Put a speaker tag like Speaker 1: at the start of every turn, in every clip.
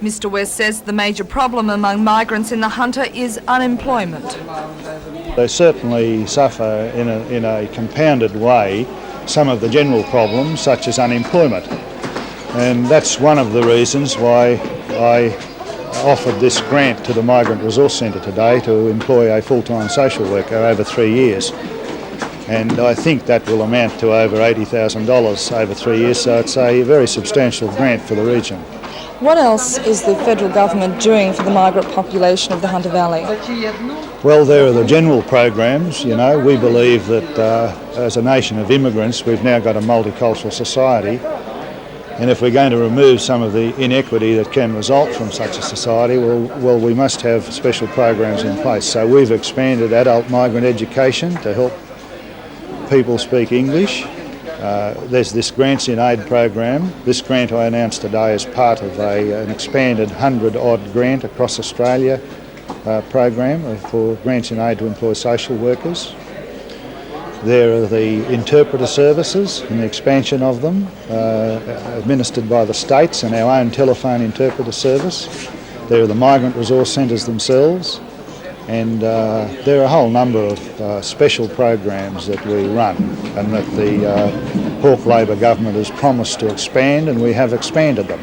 Speaker 1: Mr West says the major problem among migrants in the Hunter is unemployment.
Speaker 2: They certainly suffer in a compounded way some of the general problems such as unemployment, and that's one of the reasons why I offered this grant to the Migrant Resource Centre today to employ a full-time social worker over 3 years. And I think that will amount to over $80,000 over 3 years, so it's a very substantial grant for the region.
Speaker 1: What else is the federal government doing for the migrant population of the Hunter Valley?
Speaker 2: Well, there are the general programs. You know, we believe that as a nation of immigrants, we've now got a multicultural society. And if we're going to remove some of the inequity that can result from such a society, well, we must have special programs in place. So we've expanded adult migrant education to help people speak English. There's this Grants in Aid program. This grant I announced today is part of an expanded 100-odd grant across Australia program for Grants in Aid to employ social workers. There are the interpreter services and the expansion of them, administered by the states and our own telephone interpreter service. There are the migrant resource centres themselves, and there are a whole number of special programs that we run and that the Hawke Labor government has promised to expand, and we have expanded them.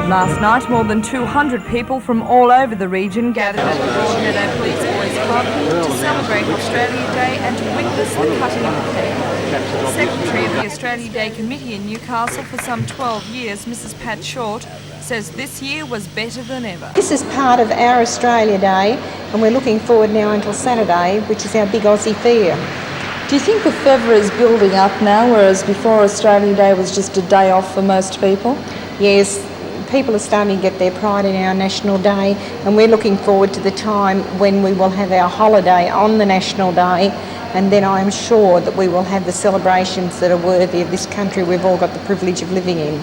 Speaker 1: Last night, more than 200 people from all over the region gathered at the Broadmeadow Police Boys Club to celebrate Australia Day and to witness the cutting of the cake. Secretary of the Australia Day Committee in Newcastle for some 12 years, Mrs Pat Short, says this year was better than ever.
Speaker 3: This is part of our Australia Day, and we're looking forward now until Saturday, which is our big Aussie fair.
Speaker 1: Do you think the fervour is building up now, whereas before Australia Day was just a day off for most people?
Speaker 3: Yes, people are starting to get their pride in our National Day, and we're looking forward to the time when we will have our holiday on the National Day, and then I am sure that we will have the celebrations that are worthy of this country we've all got the privilege of living in.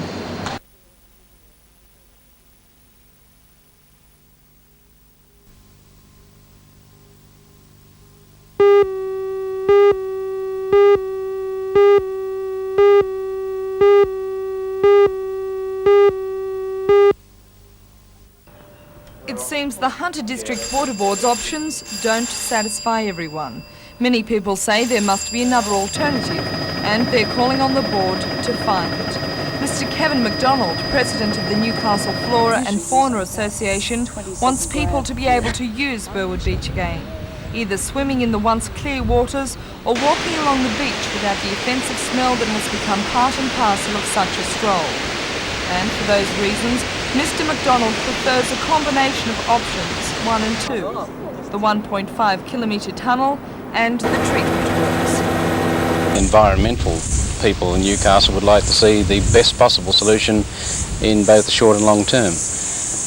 Speaker 1: It seems the Hunter District Water Board's options don't satisfy everyone. Many people say there must be another alternative, and they're calling on the board to find it. Mr Kevin McDonald, president of the Newcastle Flora and Fauna Association, wants people to be able to use Burwood Beach again, either swimming in the once clear waters or walking along the beach without the offensive smell that has become part and parcel of such a stroll. And for those reasons, Mr McDonald prefers a combination of options, 1 and 2, the 1.5 kilometre tunnel and the treatment works.
Speaker 4: Environmental people in Newcastle would like to see the best possible solution in both the short and long term.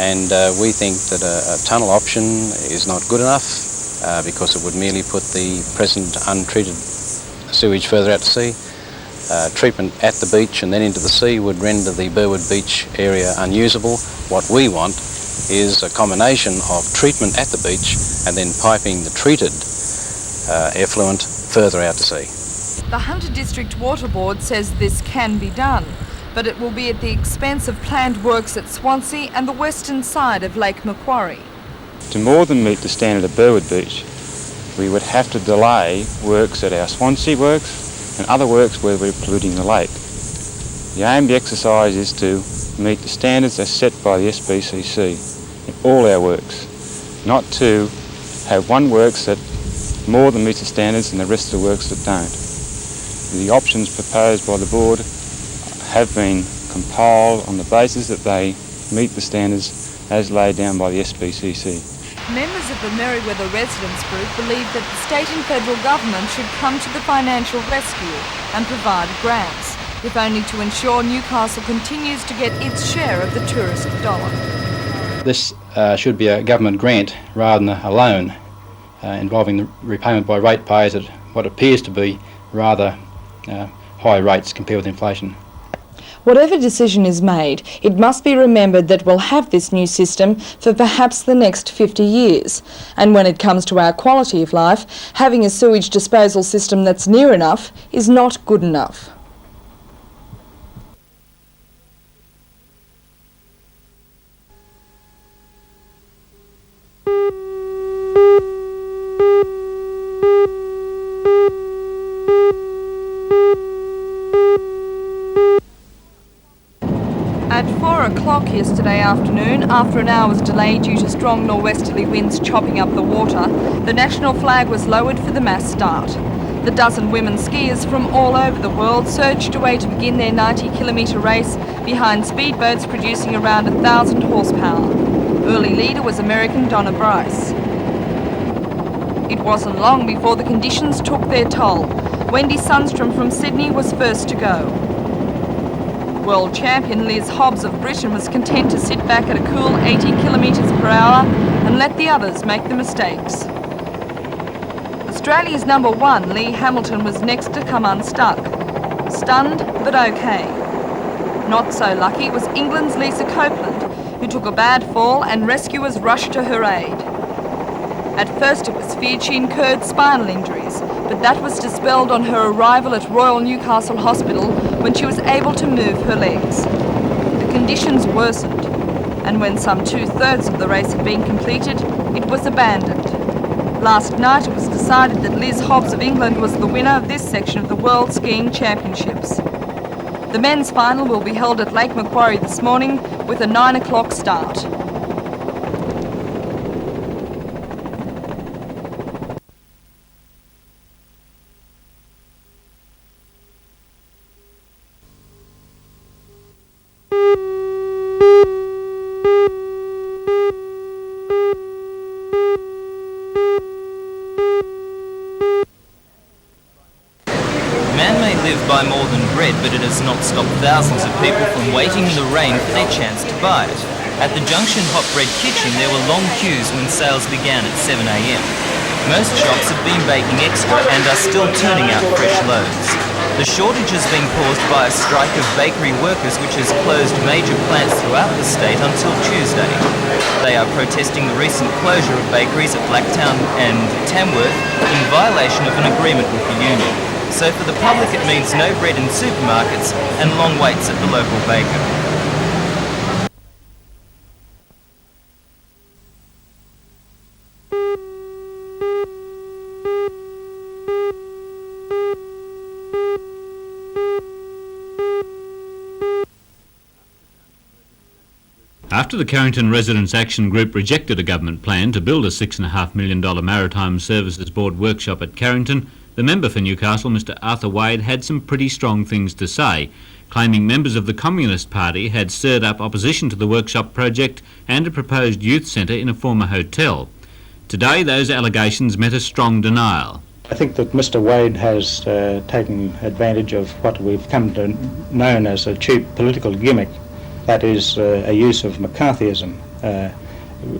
Speaker 4: And we think that a tunnel option is not good enough because it would merely put the present untreated sewage further out to sea. Treatment at the beach and then into the sea would render the Burwood Beach area unusable. What we want is a combination of treatment at the beach and then piping the treated effluent further out to sea.
Speaker 1: The Hunter District Water Board says this can be done, but it will be at the expense of planned works at Swansea and the western side of Lake Macquarie.
Speaker 5: To more than meet the standard of Burwood Beach, we would have to delay works at our Swansea works and other works where we're polluting the lake. The aim of the exercise is to meet the standards as set by the SBCC in all our works, not to have one works that more than meets the standards and the rest of the works that don't. The options proposed by the board have been compiled on the basis that they meet the standards as laid down by the SBCC.
Speaker 1: Members of the Merewether Residents Group believe that the state and federal government should come to the financial rescue and provide grants, if only to ensure Newcastle continues to get its share of the tourist dollar.
Speaker 6: This should be a government grant rather than a loan involving the repayment by ratepayers at what appears to be rather high rates compared with inflation.
Speaker 1: Whatever decision is made, it must be remembered that we'll have this new system for perhaps the next 50 years. And when it comes to our quality of life, having a sewage disposal system that's near enough is not good enough. At 4 o'clock yesterday afternoon, after an hour's delay due to strong norwesterly winds chopping up the water, the national flag was lowered for the mass start. The dozen women skiers from all over the world surged away to begin their 90-kilometre race behind speedboats producing around 1,000 horsepower. Early leader was American Donna Bryce. It wasn't long before the conditions took their toll. Wendy Sundstrom from Sydney was first to go. World champion Liz Hobbs of Britain was content to sit back at a cool 80 kilometres per hour and let the others make the mistakes. Australia's number one, Lee Hamilton, was next to come unstuck. Stunned, but okay. Not so lucky was England's Lisa Copeland, who took a bad fall and rescuers rushed to her aid. At first it was feared she incurred spinal injuries, but that was dispelled on her arrival at Royal Newcastle Hospital when she was able to move her legs. The conditions worsened, and when some 2/3 of the race had been completed, it was abandoned. Last night it was decided that Liz Hobbs of England was the winner of this section of the World Skiing Championships. The men's final will be held at Lake Macquarie this morning with a 9 o'clock start.
Speaker 7: Buy more than bread, but it has not stopped thousands of people from waiting in the rain for their chance to buy it. At the Junction Hot Bread Kitchen, there were long queues when sales began at 7 a.m. Most shops have been baking extra and are still turning out fresh loads. The shortage has been caused by a strike of bakery workers which has closed major plants throughout the state until Tuesday. They are protesting the recent closure of bakeries at Blacktown and Tamworth in violation of an agreement with the union. So for the public it means no bread in supermarkets and long waits at the local baker.
Speaker 8: After the Carrington Residents Action Group rejected a government plan to build a $6.5 million Maritime Services Board workshop at Carrington, the member for Newcastle, Mr Arthur Wade, had some pretty strong things to say, claiming members of the Communist Party had stirred up opposition to the workshop project and a proposed youth centre in a former hotel. Today, those allegations met a strong denial.
Speaker 6: I think that Mr Wade has taken advantage of what we've come to know as a cheap political gimmick, that is a use of McCarthyism,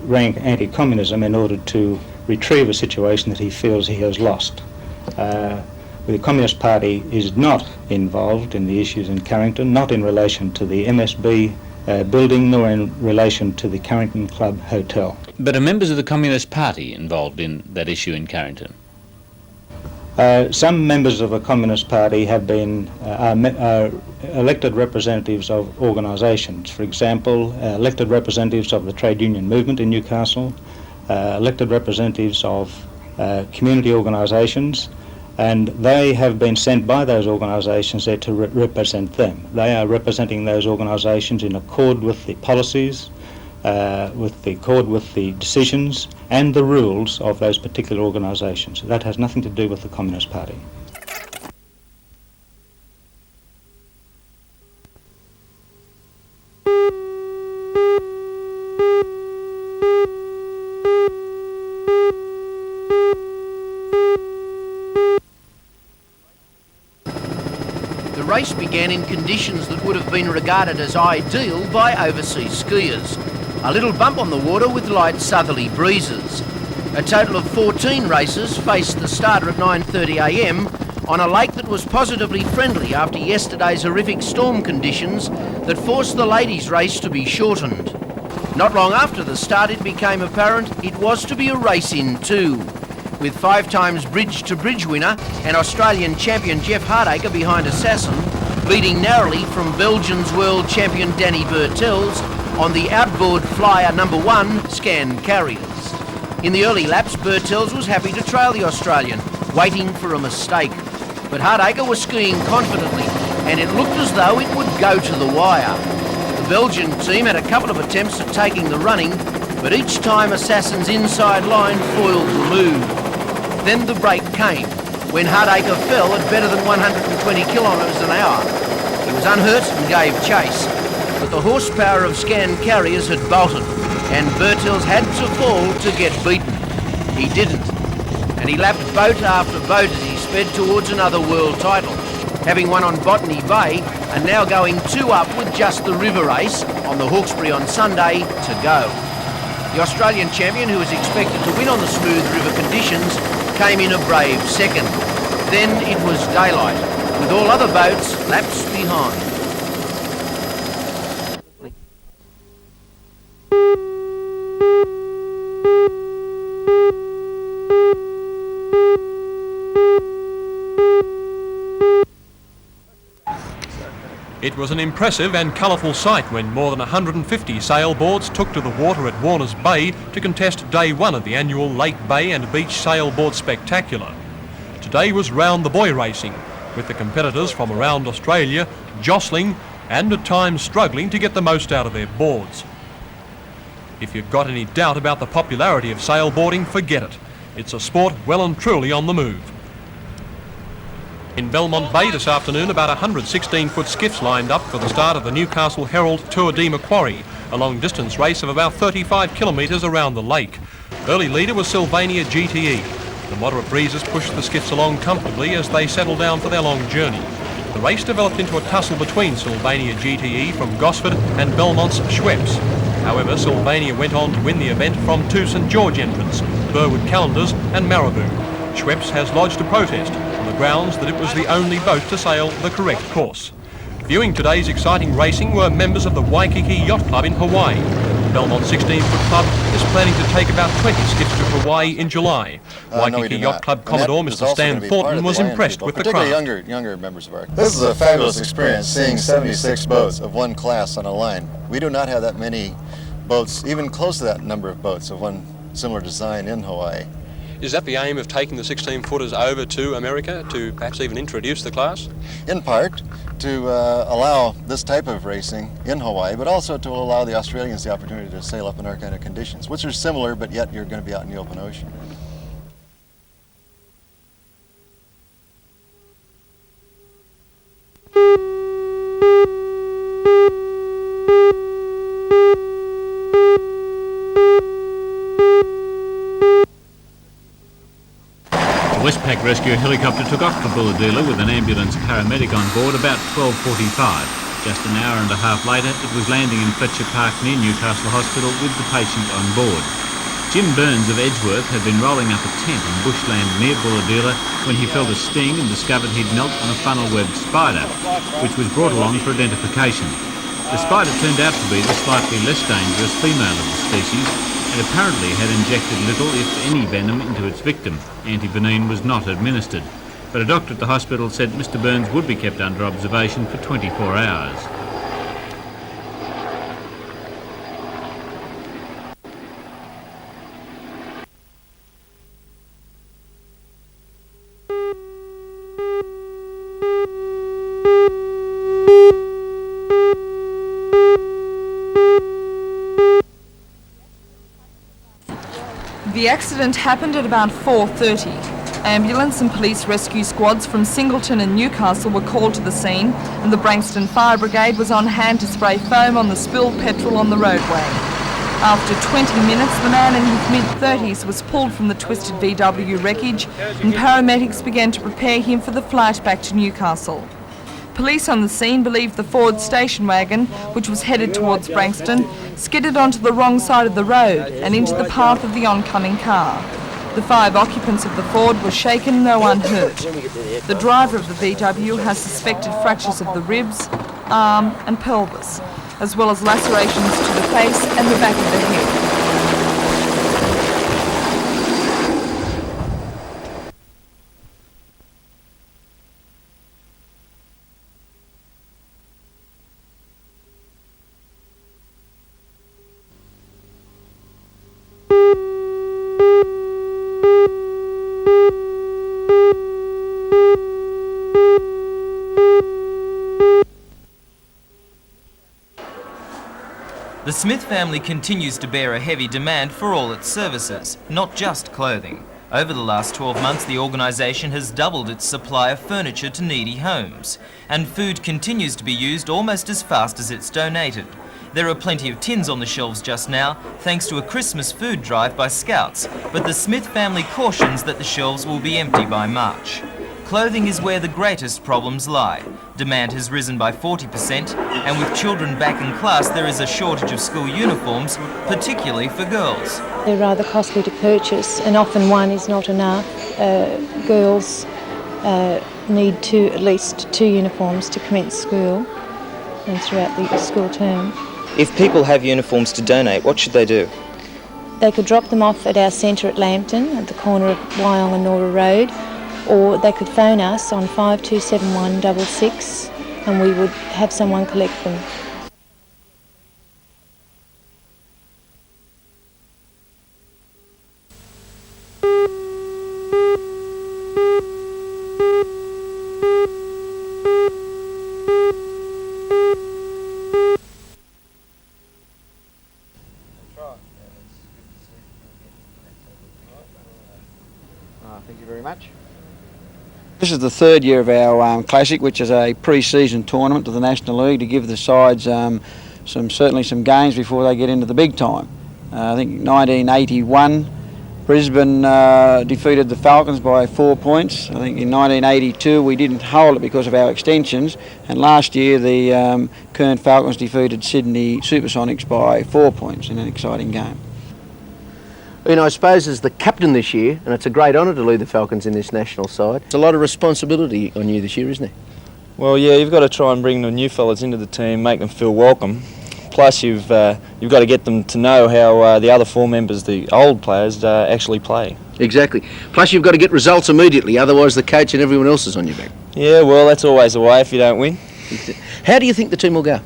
Speaker 6: rank anti-communism, in order to retrieve a situation that he feels he has lost. The Communist Party is not involved in the issues in Carrington, not in relation to the MSB building, nor in relation to the Carrington Club Hotel.
Speaker 8: But are members of the Communist Party involved in that issue in Carrington?
Speaker 6: Some members of the Communist Party have been elected representatives of organisations. For example, elected representatives of the trade union movement in Newcastle, elected representatives of community organisations, and they have been sent by those organisations there to represent them. They are representing those organisations in accord with the policies, with the decisions and the rules of those particular organisations. That has nothing to do with the Communist Party.
Speaker 9: The race began in conditions that would have been regarded as ideal by overseas skiers. A little bump on the water with light southerly breezes. A total of 14 racers faced the starter at 9:30 a.m. on a lake that was positively friendly after yesterday's horrific storm conditions that forced the ladies' race to be shortened. Not long after the start, it became apparent it was to be a race in two, with 5 times bridge-to-bridge winner and Australian champion Jeff Hardacre behind Assassin, leading narrowly from Belgium's world champion Danny Bertels on the outboard flyer number 1 Scan Carriers. In the early laps, Bertels was happy to trail the Australian, waiting for a mistake. But Hardacre was skiing confidently, and it looked as though it would go to the wire. The Belgian team had a couple of attempts at taking the running, but each time Assassin's inside line foiled the move. Then the break came, when Hardacre fell at better than 120 kilometres an hour. He was unhurt and gave chase, but the horsepower of Scan Carriers had bolted, and Bertels had to fall to get beaten. He didn't, and he lapped boat after boat as he sped towards another world title, having won on Botany Bay and now going 2 up with just the river race on the Hawkesbury on Sunday to go. The Australian champion, who was expected to win on the smooth river conditions, came in a brave second. Then it was daylight, with all other boats laps behind.
Speaker 10: It was an impressive and colourful sight when more than 150 sailboards took to the water at Warners Bay to contest day 1 of the annual Lake Bay and Beach Sailboard Spectacular. Today was round the buoy racing, with the competitors from around Australia jostling and at times struggling to get the most out of their boards. If you've got any doubt about the popularity of sailboarding, forget it. It's a sport well and truly on the move. In Belmont Bay this afternoon, about 100 16-foot skiffs lined up for the start of the Newcastle Herald Tour de Macquarie, a long-distance race of about 35 kilometres around the lake. Early leader was Sylvania GTE. The moderate breezes pushed the skiffs along comfortably as they settled down for their long journey. The race developed into a tussle between Sylvania GTE from Gosford and Belmont's Schweppes. However, Sylvania went on to win the event from 2 St George entrants, Burwood Calendars and Marabou. Schweppes has lodged a protest on the grounds that it was the only boat to sail the correct course. Viewing today's exciting racing were members of the Waikiki Yacht Club in Hawaii. The Belmont 16-foot club is planning to take about 20 skiffs to Hawaii in July. Waikiki Yacht Club Commodore Mr Stan Thornton was impressed with the craft.
Speaker 11: Particularly younger members of our... This is a fabulous experience, seeing 76 boats of one class on a line. We do not have that many boats, even close to that number of boats of one similar design in Hawaii.
Speaker 10: Is that the aim of taking the 16-footers over to America to perhaps even introduce the class?
Speaker 11: In part, to allow this type of racing in Hawaii, but also to allow the Australians the opportunity to sail up in our kind of conditions, which are similar, but yet you're going to be out in the open ocean.
Speaker 8: Westpac rescue helicopter took off for Bulahdelah with an ambulance paramedic on board about 12:45. Just an hour and a half later, it was landing in Fletcher Park near Newcastle Hospital with the patient on board. Jim Burns of Edgeworth had been rolling up a tent in bushland near Bulahdelah when he felt a sting and discovered he'd knelt on a funnel-webbed spider, which was brought along for identification. The spider turned out to be the slightly less dangerous female of the species, and apparently had injected little, if any, venom into its victim. Antivenin was not administered. but a doctor at the hospital said Mr Burns would be kept under observation for 24 hours.
Speaker 1: The accident happened at about 4:30. Ambulance and police rescue squads from Singleton and Newcastle were called to the scene, and the Branxton Fire Brigade was on hand to spray foam on the spilled petrol on the roadway. After 20 minutes, the man in his mid-30s was pulled from the twisted VW wreckage, and paramedics began to prepare him for the flight back to Newcastle. Police on the scene believe the Ford station wagon, which was headed towards Branxton, skidded onto the wrong side of the road and into the path of the oncoming car. The 5 occupants of the Ford were shaken, no one hurt. The driver of the VW has suspected fractures of the ribs, arm and pelvis, as well as lacerations to the face and the back of the head.
Speaker 7: The Smith family continues to bear a heavy demand for all its services, not just clothing. Over the last 12 months, the organisation has doubled its supply of furniture to needy homes, and food continues to be used almost as fast as it's donated. There are plenty of tins on the shelves just now, thanks to a Christmas food drive by Scouts, but the Smith family cautions that the shelves will be empty by March. Clothing is where the greatest problems lie. Demand has risen by 40%, and with children back in class, there is a shortage of school uniforms, particularly for girls.
Speaker 12: They're rather costly to purchase, and often one is not enough. Girls need at least 2 uniforms to commence school and throughout the school term.
Speaker 13: If people have uniforms to donate, what should they do?
Speaker 12: They could drop them off at our centre at Lambton, at the corner of Wyong and Nora Road, or they could phone us on 527166 and we would have someone collect them.
Speaker 14: Thank you very much. This is the 3rd year of our Classic, which is a pre-season tournament to the National League to give the sides certainly some games before they get into the big time. I think 1981, Brisbane defeated the Falcons by 4 points. I think in 1982 we didn't hold it because of our extensions, and last year the Kern Falcons defeated Sydney Supersonics by 4 points in an exciting game.
Speaker 9: I suppose as the captain this year, and it's a great honour to lead the Falcons in this national side, it's a lot of responsibility on you this year, isn't it?
Speaker 15: Well, yeah, you've got to try and bring the new fellas into the team, make them feel welcome. Plus, you've got to get them to know how the other 4 members, the old players, actually play.
Speaker 9: Exactly. Plus, you've got to get results immediately, otherwise the coach and everyone else is on your back.
Speaker 15: Yeah, well, that's always the way if you don't win.
Speaker 9: How do you think the team will go?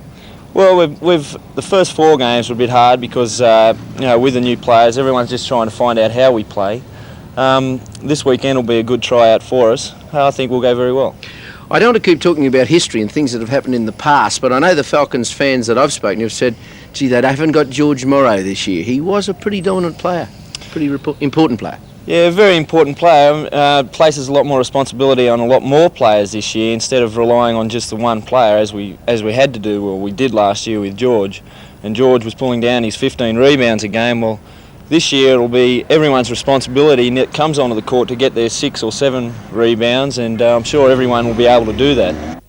Speaker 15: Well, we've the first 4 games were a bit hard because with the new players, everyone's just trying to find out how we play. This weekend will be a good tryout for us. I think we'll go very well.
Speaker 9: I don't want to keep talking about history and things that have happened in the past, but I know the Falcons fans that I've spoken to have said, gee, they haven't got George Morrow this year. He was a pretty dominant player, pretty important player.
Speaker 15: Yeah, a very important player. Places a lot more responsibility on a lot more players this year instead of relying on just the one player as we had to do, or we did last year with George. And George was pulling down his 15 rebounds a game. Well, this year it'll be everyone's responsibility, and it comes onto the court to get their 6 or 7 rebounds, and I'm sure everyone will be able to do that.